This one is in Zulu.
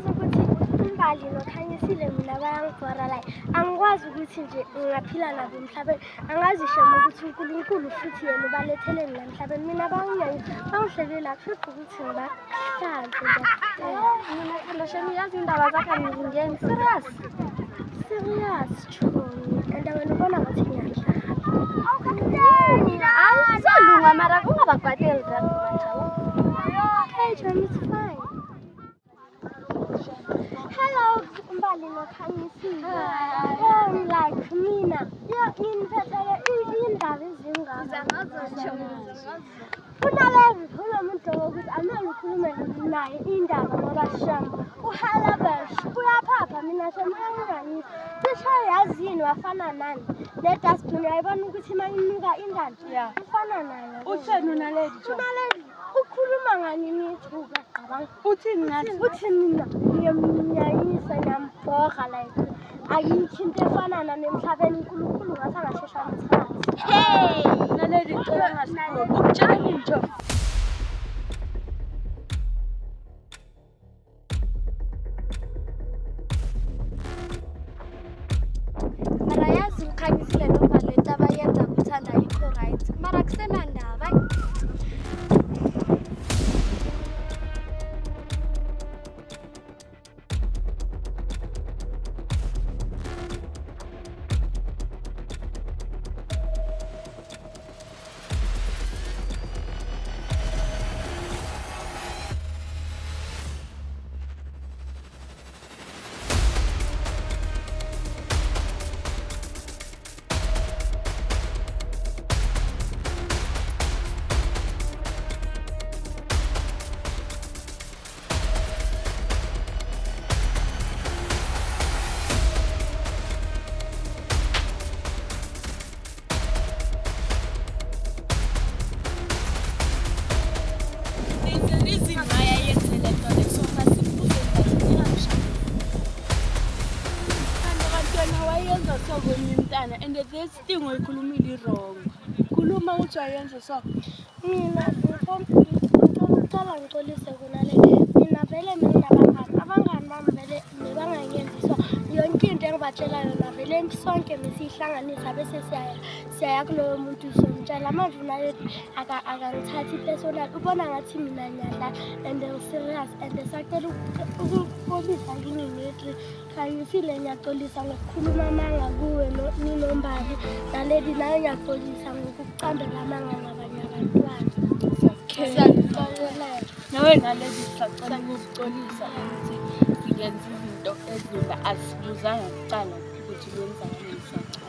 uyazi ukuthi umbali nokhanyisile mina bayangibhora like angikwazi ukuthi nje ngingaphila nabo emhlabeni angazi shema ukuthi uNkulunkulu futhi yena ubalethele mina emhlabeni mina bangihlelela futhi ukuthi ngibahlanze mina phela shema yazi indaba zakhe ngizingeni serious chongi and wena ubona ngathi ngiyadlala awuzolunga mara ungababhateli okay John, it's fine. Hello, Mbali nokhanyisile. Like mina. Nginiphethele indaba ezingaka. Kunalevi umuntu ukuthi amele ukhulume naye indaba ngoba shamba uHalabash uyaphapha mina shamba ngani. Cishe yazini wafana nani. Let us be uyayibona ukuthi mayinuka ingane. Ufana naye. Utheni unaledi jo? Unaledi ukhuluma ngani nithuka qabanga. Uthini ngathi? Uthini mina? Ngiyamnyayisa ngiyambhoga like ayikho into efana nami emhlabeni uNkulunkulu ngathi angashesha ngithathe. Hey, naledi cela ngasikho. Ukutshani nje? Mara yazi ukhanyisile noma le taba yenza kuthanda yikho right. Mara kusenandaba. And this thing uyikhulumile wrong. Khuluma uthi wayenza so. Mina ngicela ngicolise kunale. Mina vele abangani bami vele nebangayenziswa yonke into engibatshela yona vele sonke mesihlanganisa bese siyaya kuloyo muntu somtshela manje unale akangithathi personal ubona ngathi mina nyala and serious and sacela ukupolisa kini ngithi khanyisile ngiyaxolisa ngokukhuluma amanga kuwe ninombali naledi nayo ngiyaxolisa ngokucambela amanga ngabanye abantwana. Nawe naledi sacela ukuxolisa ukuthi singenza izinto ezidlula asibuzanga kuqala ukuthi wenza nini.